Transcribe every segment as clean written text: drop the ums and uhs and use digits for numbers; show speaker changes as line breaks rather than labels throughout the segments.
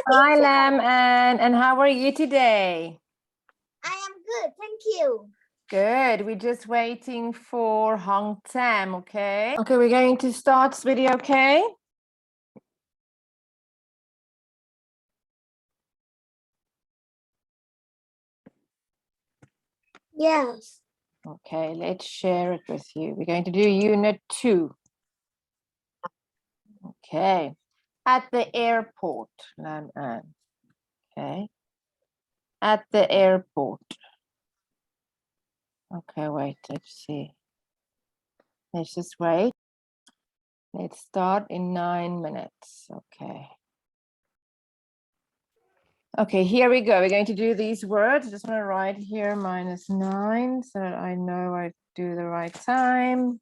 Hi, Lam, and how are you today?
I am good, thank you.
Good. We're just waiting for Hong Tam, okay? Okay, we're going to start this video, okay?
Yes.
Okay, let's share it with you. We're going to do Unit 2. Okay. At the airport, Lam An. Okay. At the airport. Okay, wait, let's see. Let's just wait. Let's start in 9 minutes. Okay. Okay, here we go. We're going to do these words. I just want to write here -9 so that I know I do the right time.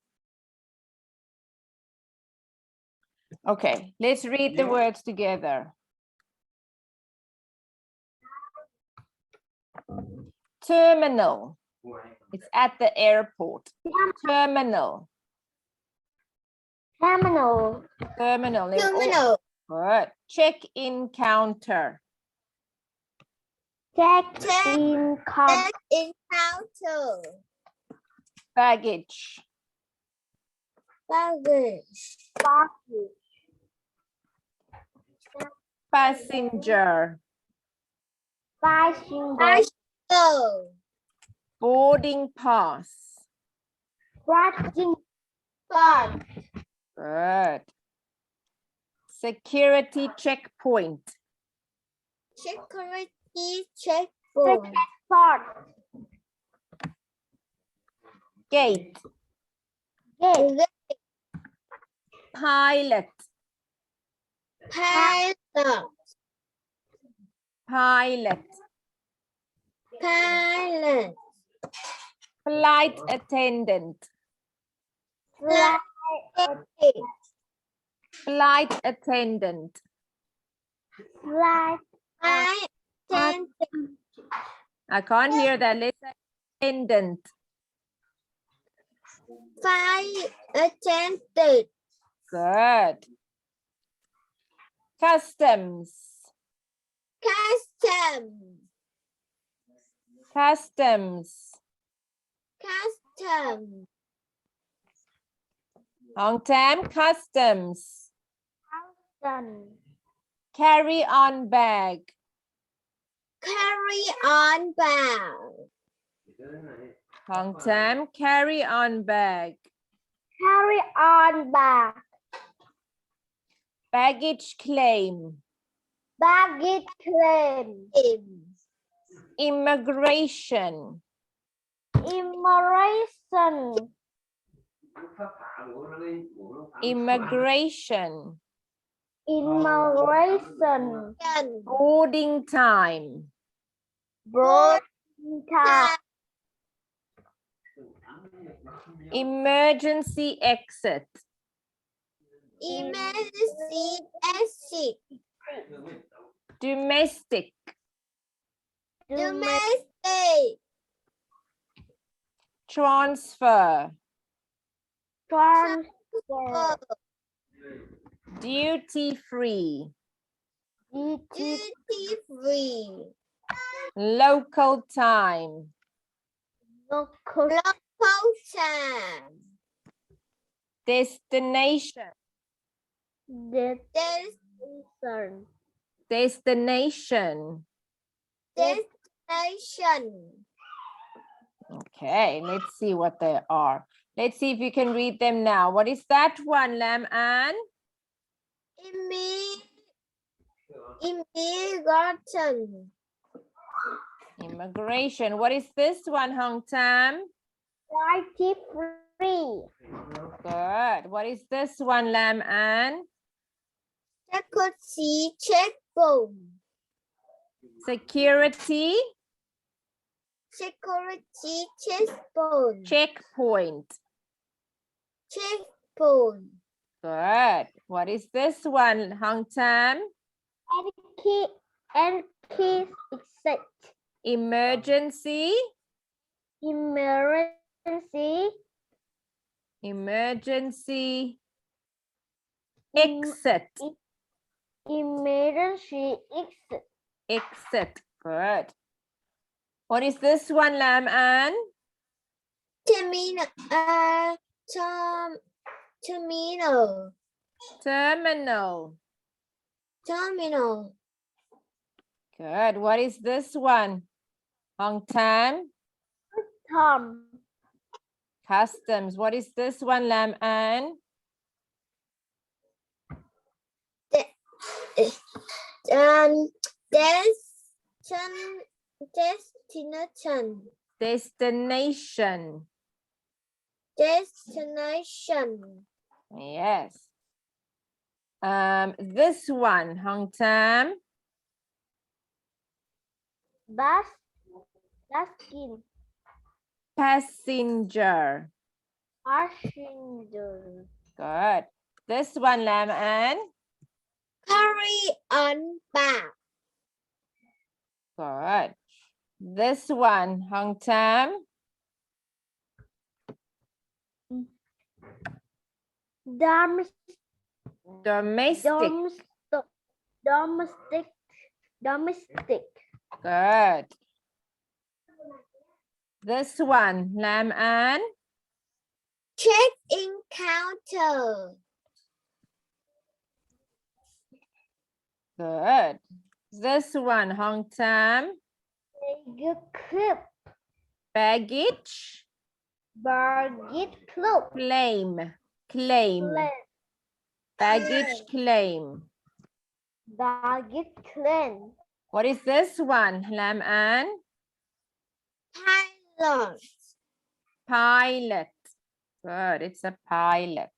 Okay, let's read the words together. Terminal. It's at the airport. Terminal.
Terminal.
Terminal.
Terminal.
Good. Check-in counter.
Check-in counter. Check-in counter.
Baggage.
Baggage. Baggage.
Passenger.
Passenger.
Boarding pass.
Boarding pass.
Good. Security checkpoint.
Security checkpoint.
Gate.
Gate.
Pilot.
Pilot.
Pilot.
Pilot.
Flight attendant.
Flight attendant.
Flight attendant.
Flight attendant.
I can't hear that. Let's say attendant.
Flight attendant.
Good. Customs.
Customs.
Customs.
Customs.
Long time. Customs.
Customs.
Carry on bag.
Carry on bag.
Long time. Carry on bag.
Carry on bag.
Baggage claim.
Baggage claim.
Immigration.
Immigration.
Immigration.
Immigration.
Boarding time.
Boarding time.
Emergency exit.
Emergency exit.
Domestic.
Domestic.
Transfer.
Transfer.
Duty free.
Duty free.
Local time.
Local time.
Destination.
Destination.
Destination.
Destination.
Okay, let's see what they are. Let's see if you can read them now. What is that one, Lam An?
Immigration.
Immigration. What is this one, Hong Tam?
Duty free.
Good. What is this one, Lam An?
Security checkpoint.
Security.
Security checkpoint.
Checkpoint.
Checkpoint.
Good. What is this one, Hong Tam?
Exit.
Emergency.
Emergency.
Emergency exit.
Emergency exit.
Exit. Good. What is this one, Lam Ann?
Terminal. Terminal.
Terminal.
Terminal.
Good. What is this one? Hong Tam?
Tom.
Customs. What is this one, Lam Ann?
Destination.
Destination.
Destination.
Yes. This one, Hong Tam?
Bus. Baskin.
Passenger.
Passenger.
Good. This one, Lam Ann?
Carry on bag.
Good. This one, Hong Tam?
Domestic.
Domestic.
Domestic. Domestic.
Good. This one, Lam Ann?
Check-in counter.
Good. This one, Hong Tam? Baggage.
Baggage club.
Claim. Claim. Baggage claim.
Baggage claim.
What is this one, Lam Ann?
Pilot.
Pilot. Good. It's a pilot.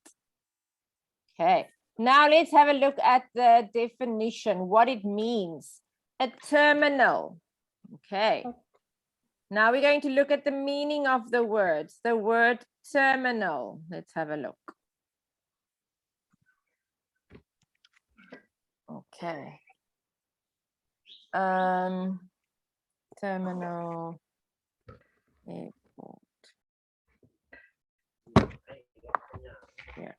Okay. Now let's have a look at the definition, what it means. A terminal. Okay. Now we're going to look at the meaning of the words. The word terminal. Let's have a look. Okay. Terminal. Airport. Here.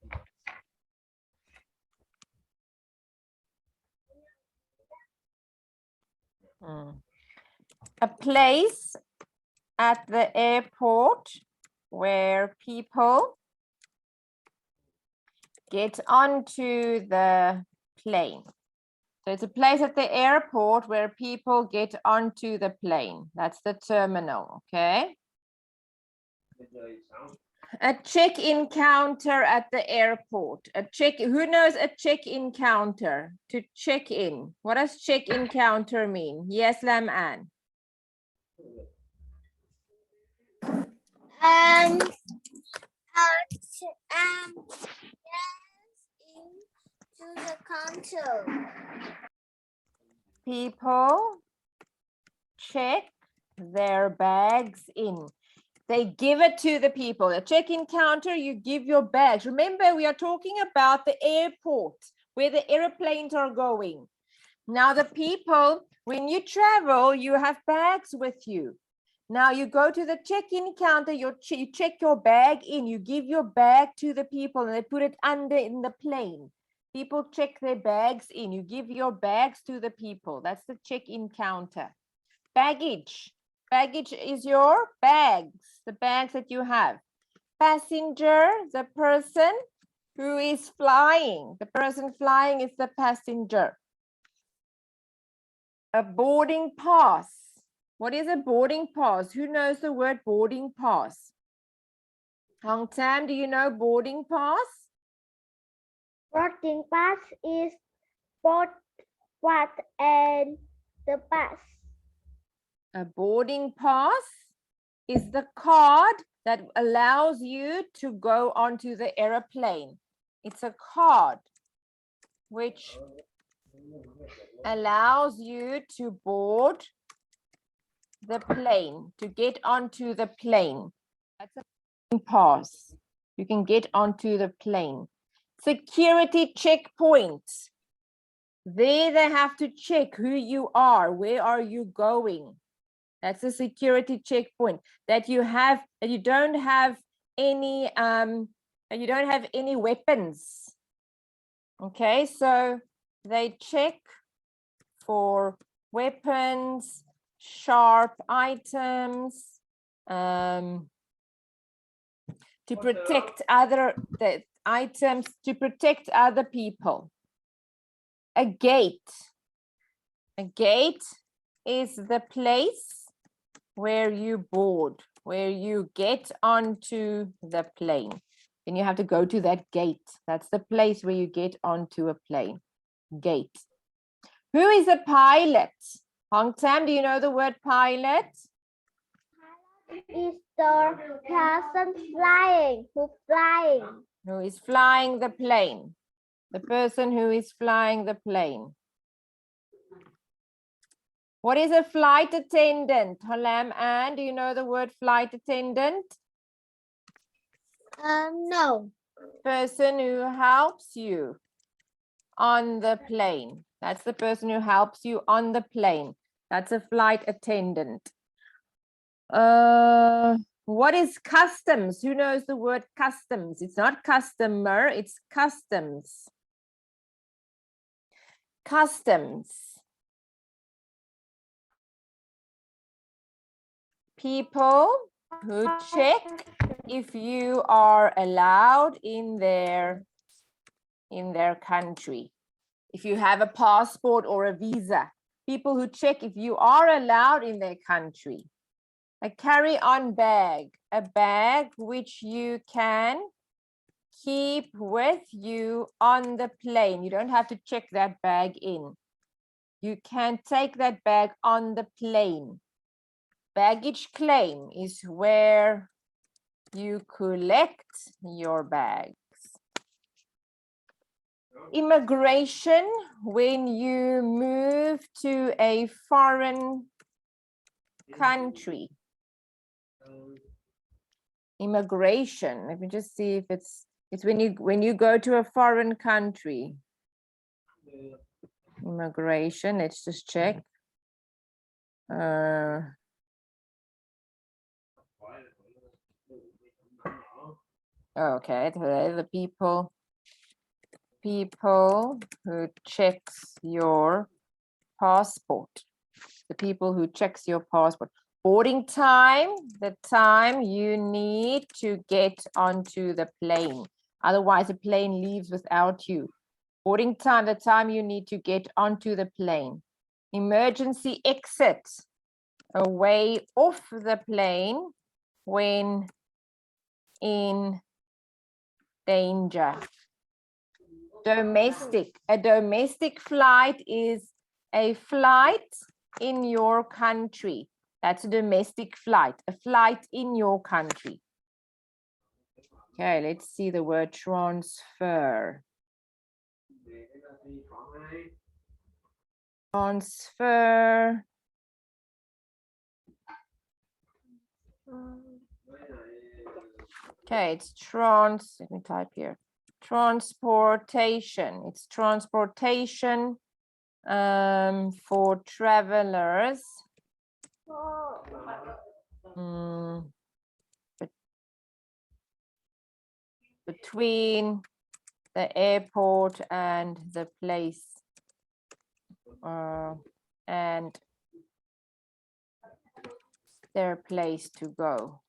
A place at the airport where people get onto the plane. So it's a place at the airport where people get onto the plane. That's the terminal, okay? A check-in counter at the airport. Who knows a check-in counter? To check in. What does check-in counter mean? Yes, Lam Ann.
Into the counter.
People check their bags in. They give it to the people. A check-in counter, you give your bags. Remember, we are talking about the airport where the airplanes are going. Now, the people, when you travel, you have bags with you. Now, you go to the check-in counter, you check your bag in, you give your bag to the people and they put it under in the plane. People check their bags in, you give your bags to the people. That's the check-in counter. Baggage. Baggage is your bags, the bags that you have. Passenger, the person who is flying. The person flying is the passenger. A boarding pass. What is a boarding pass? Who knows the word boarding pass? Hong Tam, do you know boarding pass?
Boarding pass is both what and the pass.
A boarding pass is the card that allows you to go onto the airplane. It's a card which allows you to board the plane, to get onto the plane. That's a boarding pass. You can get onto the plane. Security checkpoints. There they have to check who you are. Where are you going? That's a security checkpoint that you have, that you don't have any weapons. Okay, so they check for weapons, sharp items, to protect the items, to protect other people. A gate. A gate is the place where you board, where you get onto the plane. Then you have to go to that gate. That's the place where you get onto a plane. Gate. Who is a pilot? Hong Tam, do you know the word pilot?
Is the person flying? Who's flying?
Who is flying the plane? The person who is flying the plane. What is a flight attendant? Halam Ann, do you know the word flight attendant?
No.
Person who helps you on the plane. That's the person who helps you on the plane. That's a flight attendant. What is customs? Who knows the word customs? It's not customer, it's customs. Customs. People who check if you are allowed in their country. If you have a passport or a visa. People who check if you are allowed in their country. A carry-on bag, a bag which you can keep with you on the plane. You don't have to check that bag in. You can take that bag on the plane. Baggage claim is where you collect your bags. Immigration, when you move to a foreign country. Immigration, let me just see if it's when you go to a foreign country. Immigration, let's just check. Okay, the people who checks your passport. The people who checks your passport. Boarding time, the time you need to get onto the plane. Otherwise, the plane leaves without you. Boarding time, the time you need to get onto the plane. Emergency exit, a way off the plane when in danger. Domestic, a domestic flight is a flight in your country. That's a domestic flight, a flight in your country. Okay, let's see the word transfer. Transfer. Okay, it's let me type here. Transportation. It's transportation for travelers. Between the airport and the place and their place to go.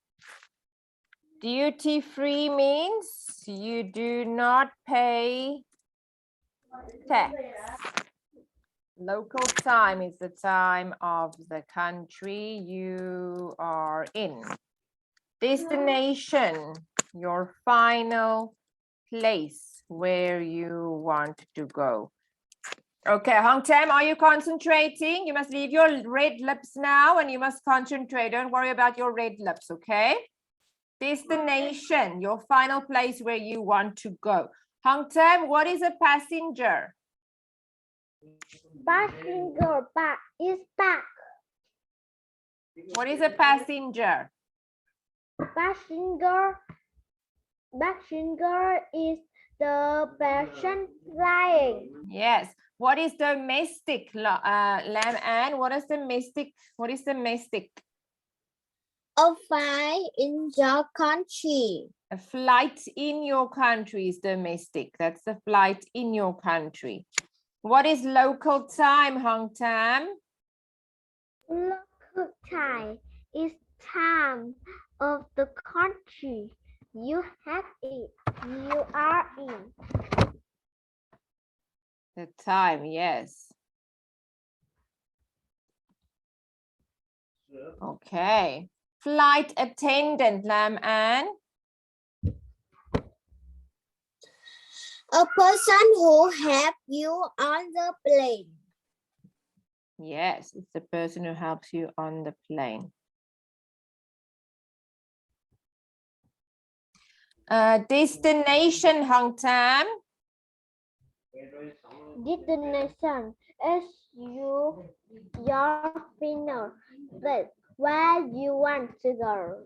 Duty free means you do not pay tax. Local time is the time of the country you are in. Destination, your final place where you want to go. Okay, Hong Tam, are you concentrating? You must leave your red lips now and you must concentrate. Don't worry about your red lips, okay? Destination, your final place where you want to go. Hong Tam, what is a passenger?
Passenger is back.
What is a passenger?
Passenger is the person flying.
Yes. What is domestic, Lam Ann? What is domestic? What is domestic?
A flight in your country.
A flight in your country is domestic. That's the flight in your country. What is local time, Hong Tam?
Local time is time of the country you have it. You are in.
The time, yes. Okay. Flight attendant, Lam An.
A person who helps you on the plane.
Yes, it's the person who helps you on the plane. Destination, Hong Tam.
Destination is your final place where you want to go.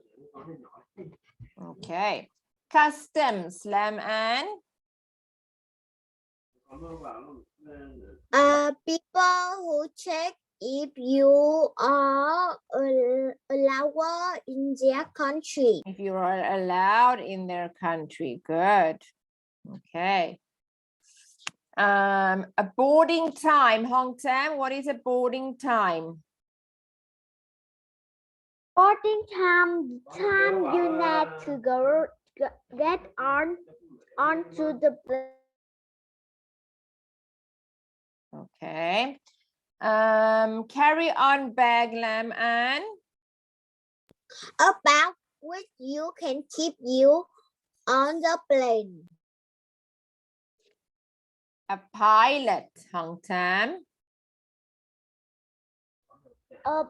Okay. Customs, Lam An.
People who check if you are allowed in their country.
If you are allowed in their country. Good. Okay. A boarding time, Hong Tam. What is a boarding time?
Boarding time you need to go get onto the plane.
Okay. Carry on bag, Lam An.
A bag which you can keep you on the plane.
A pilot, Hong Tam.
A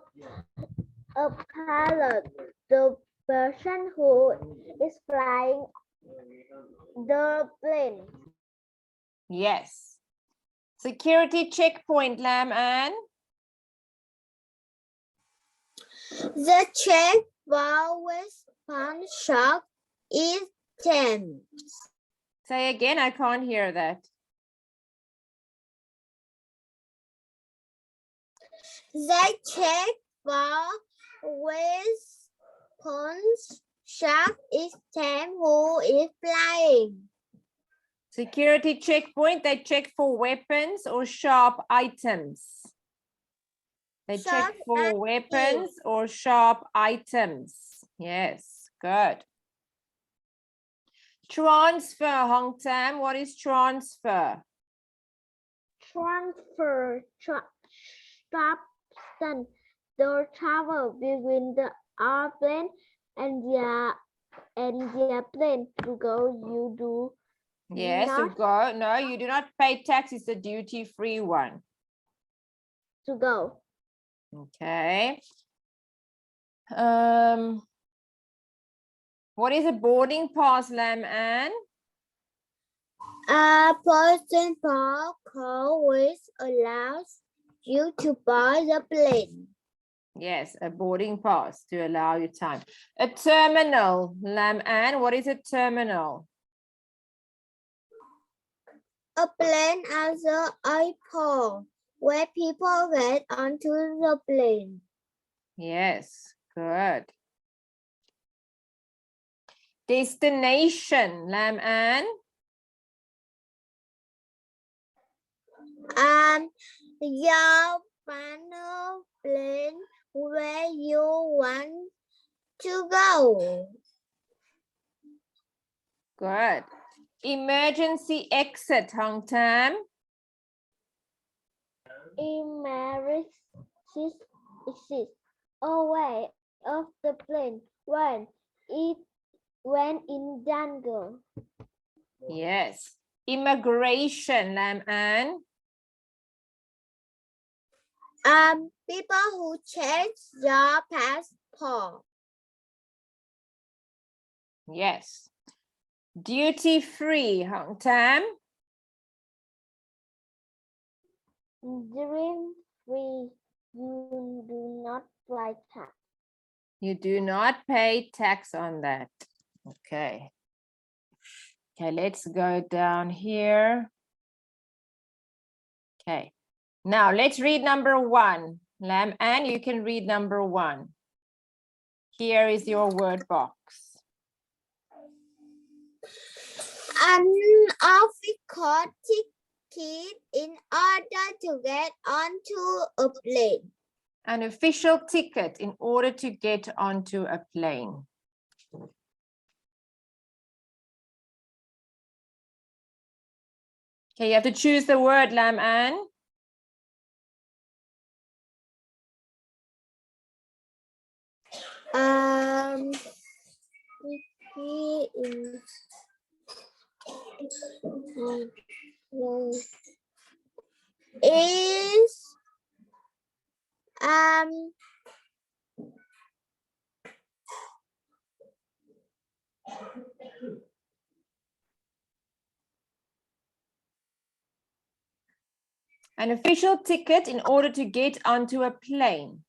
pilot, the person who is flying the plane.
Yes. Security checkpoint, Lam An.
The check always punch shop is 10.
Say again, I can't hear that.
The check always punch shop is 10 who is flying.
Security checkpoint, they check for weapons or sharp items. They check for weapons or sharp items. Yes, good. Transfer, Hong Tam. What is transfer?
Transfer substance the travel between the airplane and the plane to go. You do
Yes, to
not
go. No, you do not pay tax. It's a duty-free one.
to go.
Okay. What is a boarding pass, Lam An?
A person for call which allows you to board the plane.
Yes, a boarding pass to allow you time. A terminal, Lam An. What is a terminal?
A plane at the airport where people get onto the plane.
Yes, good. Destination, Lam An.
Your final plane where you want to go.
Good. Emergency exit, Hong Tam.
Emergency exit away of the plane when in danger.
Yes. Immigration, Lam An.
People who change your passport.
Yes. Duty free, Hong Tam.
During free, you do not pay tax.
You do not pay tax on that. Okay. Okay, let's go down here. Okay. Now let's read number 1. Lam An, you can read number 1. Here is your word box.
Unofficial ticket in order to get onto a plane.
An official ticket in order to get onto a plane. Okay, you have to choose the word, Lam Ann.
Is
An official ticket in order to get onto a plane.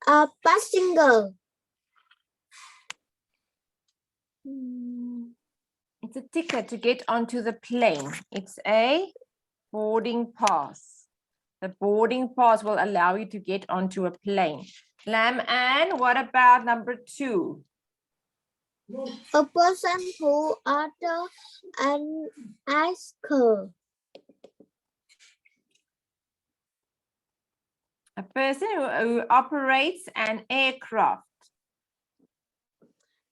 a passenger.
It's a ticket to get onto the plane. It's a boarding pass. The boarding pass will allow you to get onto a plane. Lam Ann, what about number 2?
A person who orders an ice cream.
A person who operates an aircraft.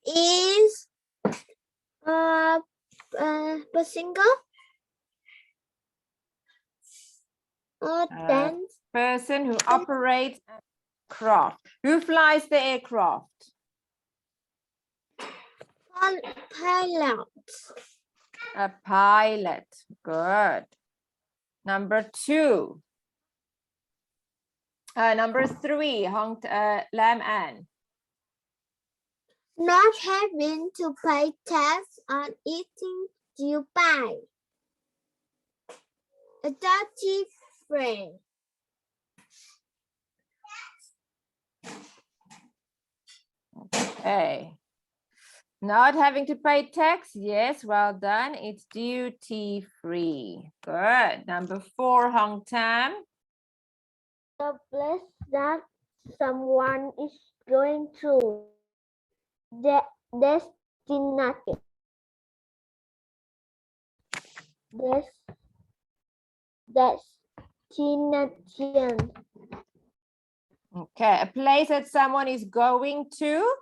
Is a passenger.
Person who operates an aircraft. Who flies the aircraft?
Pilot.
A pilot. Good. Number 2. Number 3, Lam Ann.
Not having to pay tax on eating you buy. A dirty friend.
Okay. Not having to pay tax. Yes, well done. It's duty free. Good. Number 4, Hong Tam.
The place that someone is going to. The destination. Destination.
Okay, a place that someone is going to.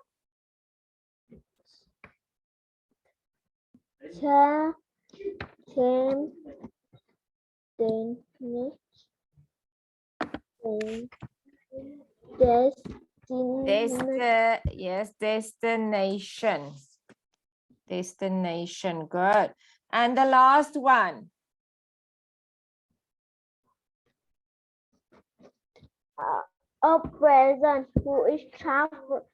Yes, destination. Destination, good. And the last one.
A person who is travel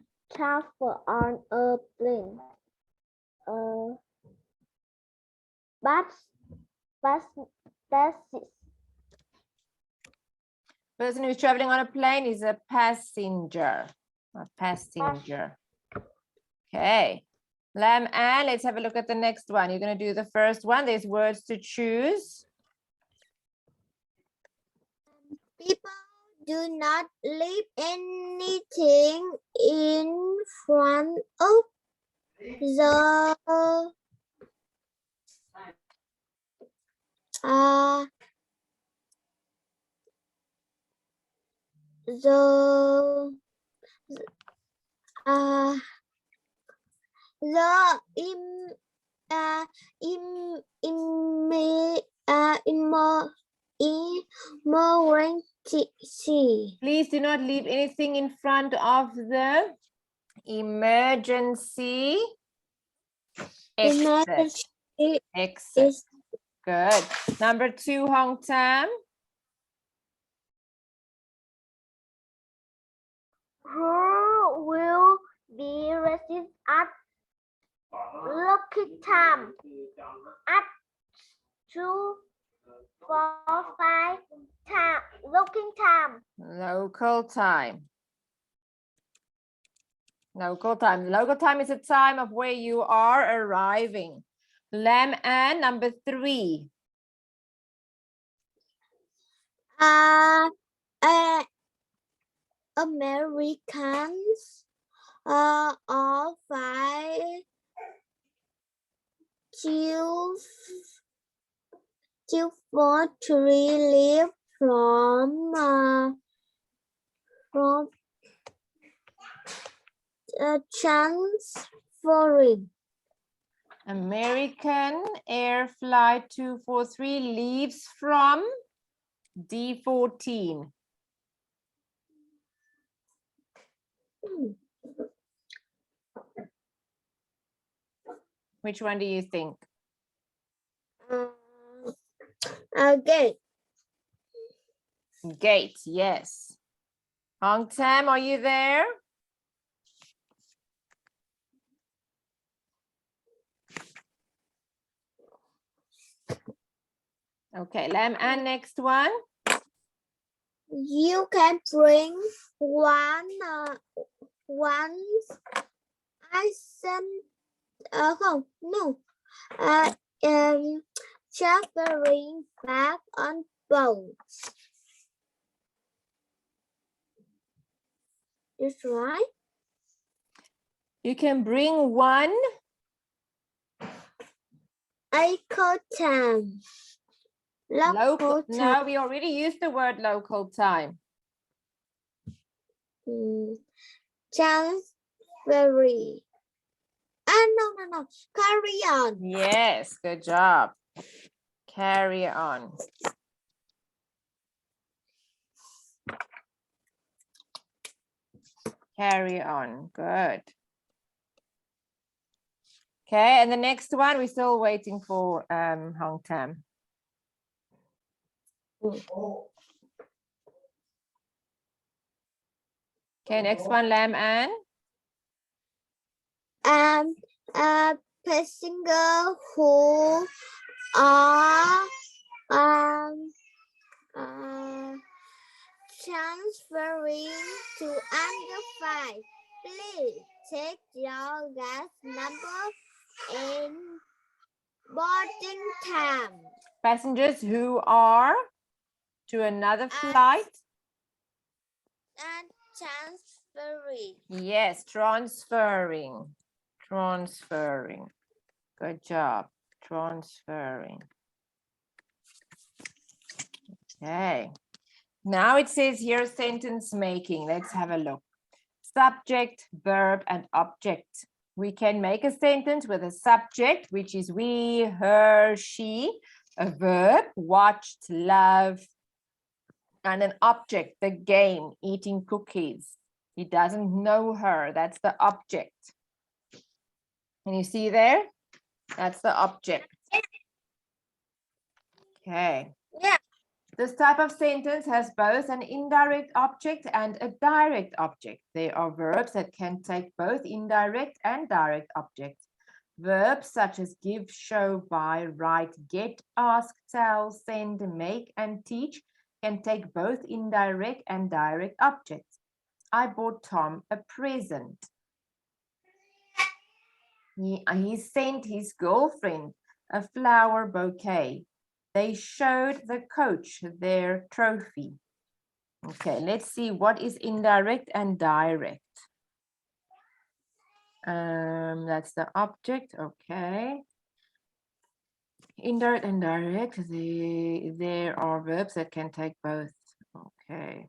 on a plane.
Person who's traveling on a plane is a passenger. A passenger. Okay. Lam Ann, let's have a look at the next one. You're going to do the first one. There's words to choose.
People do not leave anything in front of the emergency.
Please do not leave anything in front of the emergency exit. Exit. Good. Number 2, Hong Tam.
Who will be received at lucky time at 2:45 time. Looking time.
Local time. Local time. Local time is a time of where you are arriving. Lamb and number 3.
Americans all five two four three live from transferring.
American Air Flight 243 leaves from D14. Which one do you think?
Gate.
Gate, yes. Hong Tam, are you there? Okay, Lam, and next one.
You can bring one I sent không no traveling back on boat. That's right.
You can bring one.
Local time. Local time.
No, we already used the word local time.
Transferring. No. Carry on.
Yes, good job. Carry on. Carry on. Good. Okay, and the next one, we're still waiting for Hong Tam. Okay, next one, Lam An.
Passenger who are transferring to under 5. Please check your gas number and boarding time.
Passengers who are to another flight.
And transferring.
Yes, transferring. Transferring. Good job. Transferring. Okay. Now it says here sentence making. Let's have a look. Subject, verb, and object. We can make a sentence with a subject, which is we, her, she, a verb, watched, love, and an object, the game, eating cookies. He doesn't know her. That's the object. Can you see there? That's the object. Okay.
Yeah.
This type of sentence has both an indirect object and a direct object. There are verbs that can take both indirect and direct objects. Verbs such as give, show, buy, write, get, ask, tell, send, make, and teach can take both indirect and direct objects. I bought Tom a present. He sent his girlfriend a flower bouquet. They showed the coach their trophy. Okay, let's see what is indirect and direct. That's the object. Okay. Indirect and direct, there are verbs that can take both. Okay.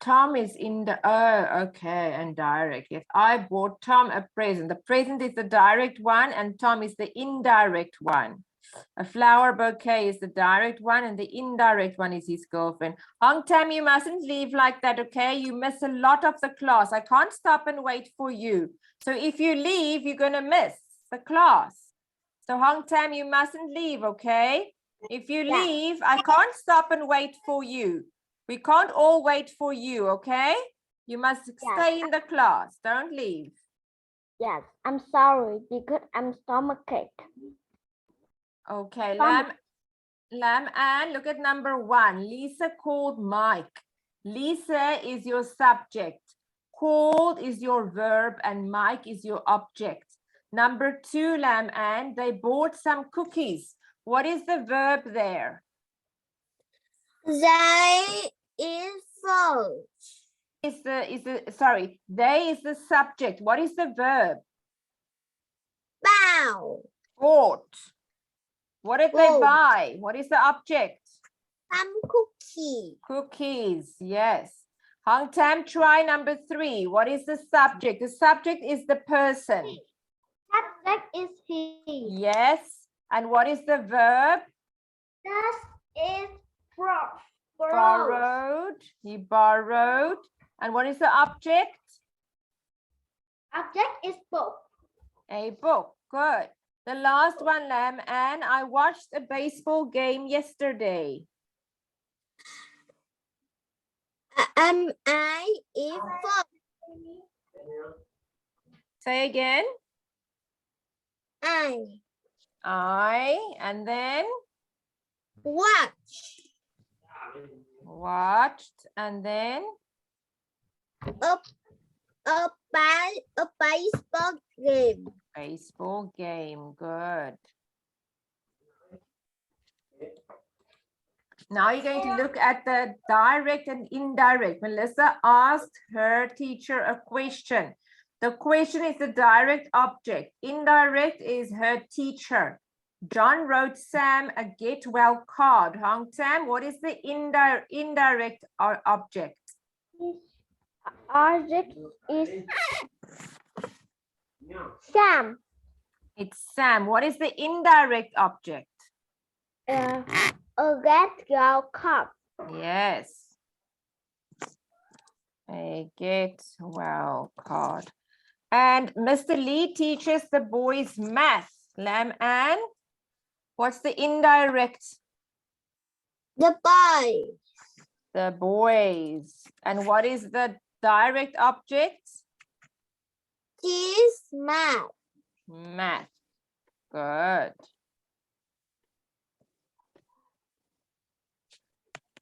Tom is in the, oh, okay, and direct. Yes, I bought Tom a present. The present is the direct one and Tom is the indirect one. A flower bouquet is the direct one and the indirect one is his girlfriend. Hong Tam, you mustn't leave like that, okay? You miss a lot of the class. I can't stop and wait for you. So if you leave, you're going to miss the class. So Hong Tam, you mustn't leave, okay? If you leave, I can't stop and wait for you. We can't all wait for you, okay? You must stay in the class. Don't leave.
Yes, I'm sorry because I'm stomachache.
Okay, Lam Ann, look at number 1. Lisa called Mike. Lisa is your subject. Called is your verb and Mike is your object. Number 2, Lam Ann, they bought some cookies. What is the verb there?
They is false.
Sorry, they is the subject. What is the verb?
Bow.
Bought. What did they
Bought.
buy? What is the object?
Some cookie.
Cookies, yes. Hong Tam, try number 3. What is the subject? The subject is the person.
Subject is he.
Yes. And what is the verb?
That is borrowed.
Borrowed. He borrowed. And what is the object?
Object is book.
A book. Good. The last one, Lam Ann, I watched a baseball game yesterday.
I is book.
Say again.
I
And then
watch
watched, and then
a baseball game.
baseball game. Good. Now you're going to look at the direct and indirect. Melissa asked her teacher a question. The question is the direct object. Indirect is her teacher. John wrote Sam a get well card. Hong Tam, what is the indirect object?
Object is Sam.
It's Sam. What is the indirect object?
A get well card.
Yes. A get well card. And Mr. Lee teaches the boys math. Lam Ann, what's the indirect?
The boy.
The boys. And what is the direct object?
Is math.
Math. Good.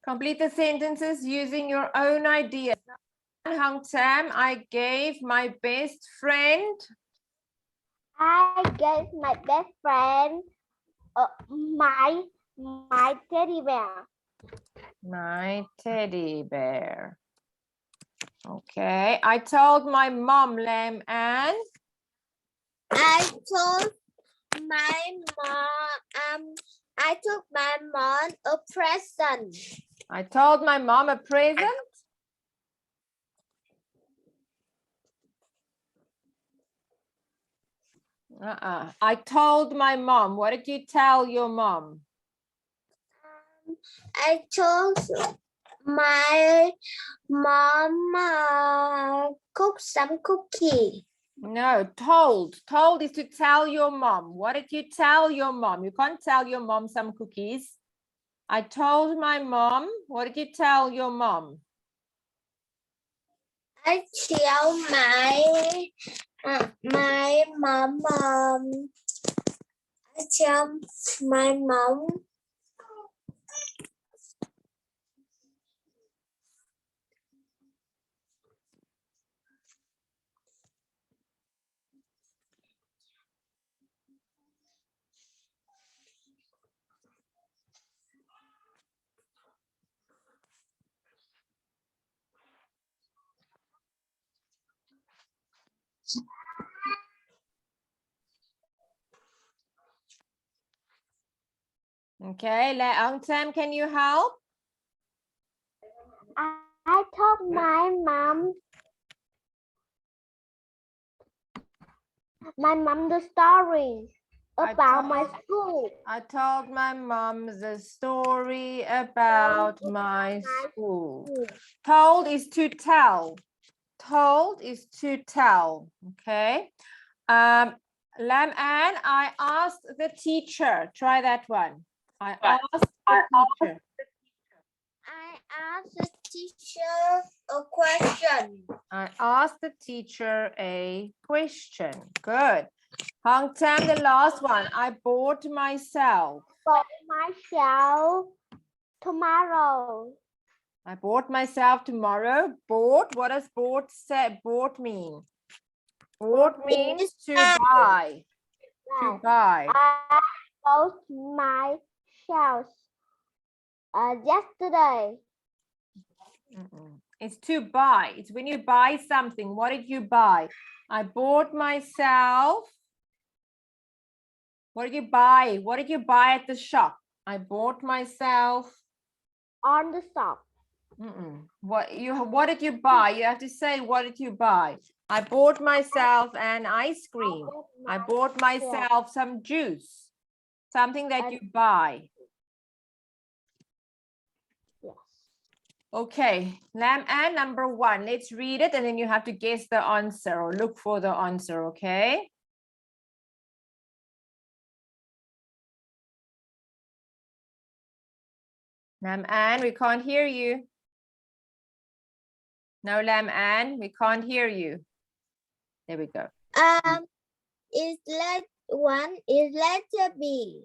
Complete the sentences using your own ideas. Hong Tam, I gave my best friend.
I gave my best friend my teddy bear.
My teddy bear. Okay. I told my mom, Lam Ann.
I told my mom. I took my mom a present.
I told my mom a present. I told my mom. What did you tell your mom?
I told my mom cook some cookie.
No, told. Told is to tell your mom. What did you tell your mom? You can't tell your mom some cookies. I told my mom. What did you tell your mom?
I tell my mom. I tell my mom.
Okay, Leong Tam, can you help?
I told my mom the story about my school.
I told my mom the story about my school. Told is to tell. Told is to tell. Okay. Lam Ann, I asked the teacher. Try that one. I asked the teacher.
I asked the teacher a question.
I asked the teacher a question. Good. Hong Tam, the last one. I bought myself.
Bought myself tomorrow.
I bought myself tomorrow. Bought. What does bought say? Bought mean? Bought means to buy. To buy.
I bought my shells yesterday.
It's to buy. It's when you buy something. What did you buy? I bought myself. What did you buy? What did you buy at the shop? I bought myself.
On the shop.
What did you buy? You have to say, what did you buy? I bought myself an ice cream. I bought myself some juice. Something that you buy.
Yes.
Okay, Lamb and number 1. Let's read it and then you have to guess the answer or look for the answer, okay? Lamb Ann, we can't hear you. No, Lamb Ann, we can't hear you. There we go.
Is letter B.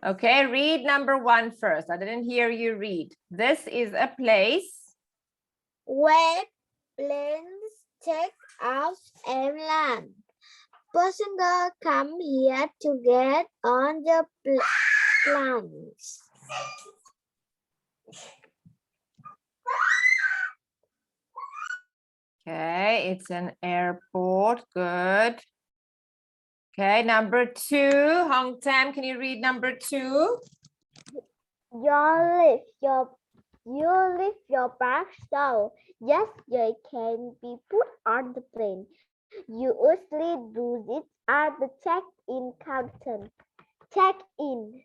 Okay, read number 1 first. I didn't hear you read. This is a place
where planes take off and land. Passengers come here to get on the planes.
Okay, it's an airport. Good. Okay, number 2. Hong Tam, can you read number 2?
You leave your bag so yes, they can be put on the plane. You usually do it at the check-in counter. Check-in.